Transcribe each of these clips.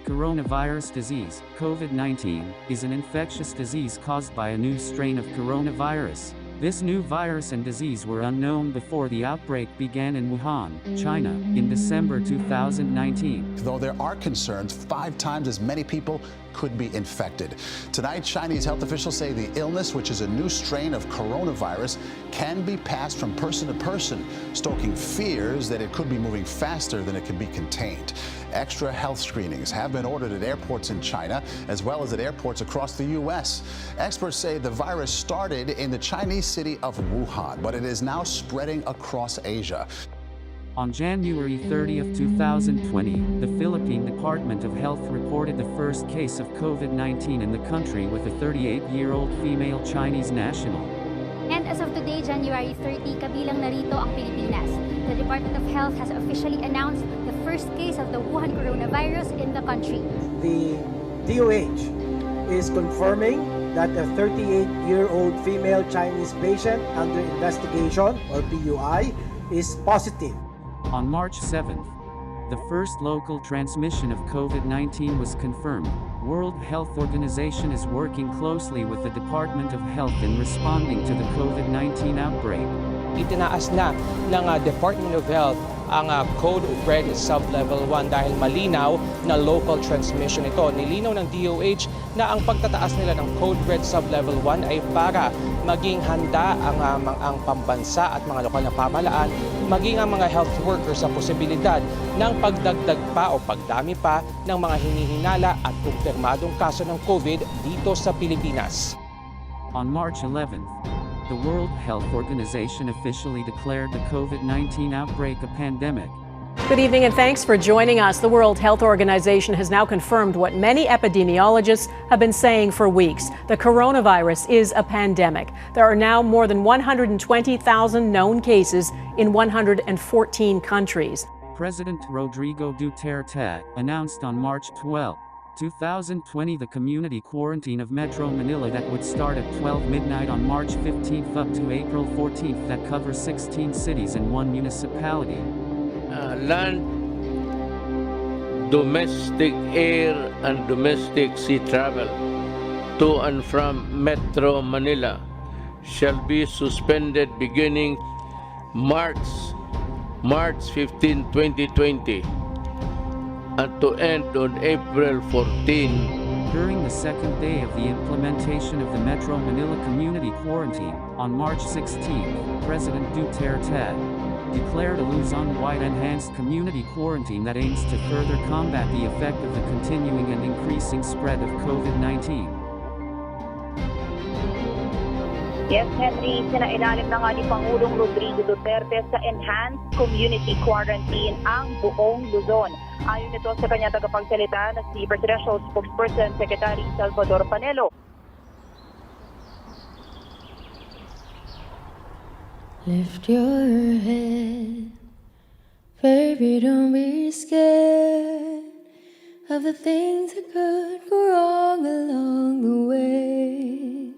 coronavirus disease, COVID-19, is an infectious disease caused by a new strain of coronavirus. This new virus and disease were unknown before the outbreak began in Wuhan, China, in December 2019. Though there are concerns, 5 times as many people could be infected. Tonight, Chinese health officials say the illness, which is a new strain of coronavirus, can be passed from person to person, stoking fears that it could be moving faster than it can be contained. Extra health screenings have been ordered at airports in China, as well as at airports across the U.S. Experts say the virus started in the Chinese city of Wuhan, but it is now spreading across Asia. On January 30, 2020, the Philippine Department of Health reported the first case of COVID-19 in the country with a 38-year-old female Chinese national. And as of today, January 30, kabilang narito ang Pilipinas. The Department of Health has officially announced the first case of the Wuhan coronavirus in the country. The DOH is confirming that a 38-year-old female Chinese patient under investigation, or PUI, is positive. On March 7th, the first local transmission of COVID-19 was confirmed. World Health Organization is working closely with the Department of Health in responding to the COVID-19 outbreak. Itinaas na ng Department of Health ang Code Red Sublevel 1 dahil malinaw na local transmission ito. Nilinaw ng DOH na ang pagtataas nila ng Code Red Sublevel 1 ay para maging handa ang pambansa at mga lokal na pamahalaan, maging ang mga health workers sa posibilidad ng pagdagdag pa o pagdami pa ng mga hinihinala at kumpirmadong kaso ng COVID dito sa Pilipinas. On March 11th, the World Health Organization officially declared the COVID-19 outbreak a pandemic. Good evening and thanks for joining us. The World Health Organization has now confirmed what many epidemiologists have been saying for weeks. The coronavirus is a pandemic. There are now more than 120,000 known cases in 114 countries. President Rodrigo Duterte announced on March 12, 2020 the community quarantine of Metro Manila that would start at 12 midnight on March 15th up to April 14th that covers 16 cities and 1 municipality. Land, domestic air and domestic sea travel to and from Metro Manila shall be suspended beginning March 15, 2020 and to end on April 14. During the second day of the implementation of the Metro Manila community quarantine, on March 16, President Duterte declared a Luzon-wide enhanced community quarantine that aims to further combat the effect of the continuing and increasing spread of COVID-19. Yes, Henry, sinailalim na nga ni Pangulong Rodrigo Duterte sa enhanced community quarantine ang buong Luzon. Ayon ito sa kanyang tagapagsalita na si Presidential Spokesperson Secretary Salvador Panelo. Lift your head, baby, don't be scared of the things that could go wrong along the way.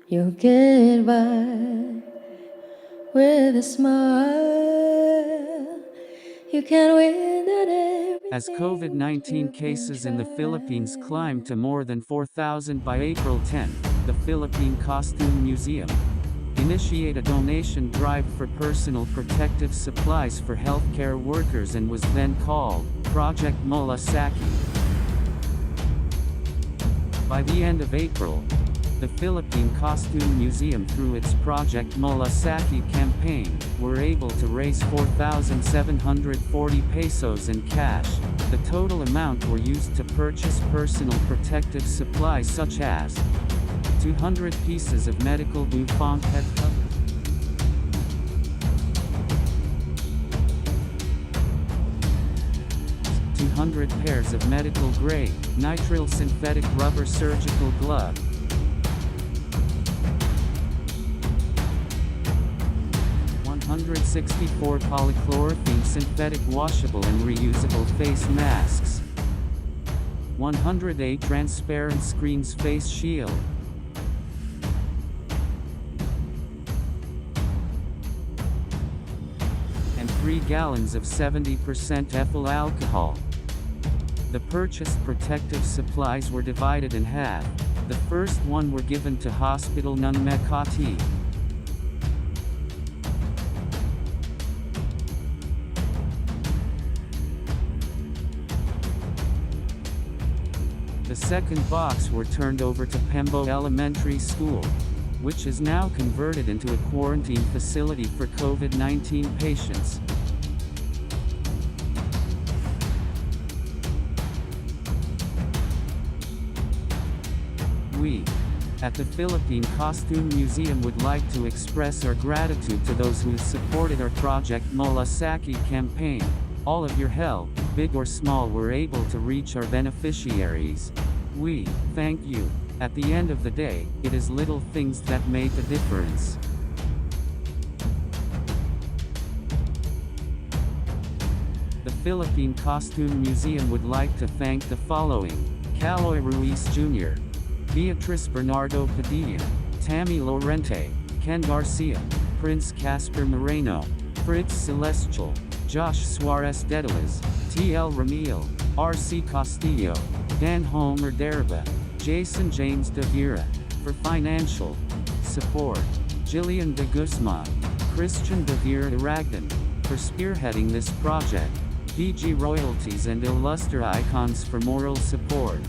You'll get by with a smile. You can win at everything. As COVID-19 cases in the Philippines climbed to more than 4,000 by April 10, the Philippine Costume Museum initiate a donation drive for personal protective supplies for healthcare workers and was then called Project Malasakit. By the end of April, the Philippine Costume Museum, through its Project Malasakit campaign, were able to raise 4,740 pesos in cash. The total amount were used to purchase personal protective supplies such as 200 pieces of medical bouffant head cover, 200 pairs of medical-grade, nitrile synthetic rubber surgical glove, 164 polychlorophene synthetic washable and reusable face masks, 108 transparent screens face shield, and 3 gallons of 70% ethyl alcohol. The purchased protective supplies were divided in half. The first one were given to Hospital ng Makati. The second box were turned over to Pembo Elementary School, which is now converted into a quarantine facility for COVID-19 patients. We, at the Philippine Costume Museum, would like to express our gratitude to those who supported our Project Malasakit campaign. All of your help, big or small, were able to reach our beneficiaries. We thank you. At the end of the day, it is little things that make a difference. The Philippine Costume Museum would like to thank the following: Caloy Ruiz Jr., Beatrice Bernardo Padilla, Tammy Lorente, Ken Garcia, Prince Casper Moreno, Fritz Celestial, Josh Suarez Dedalaz, T.L. Ramil, R.C. Castillo, Dan Homer Derba, Jason James de Vera. For financial support, Jillian de Guzman, Christian de Vera Aragdon. For spearheading this project, DG Royalties and Illustre Icons. For moral support,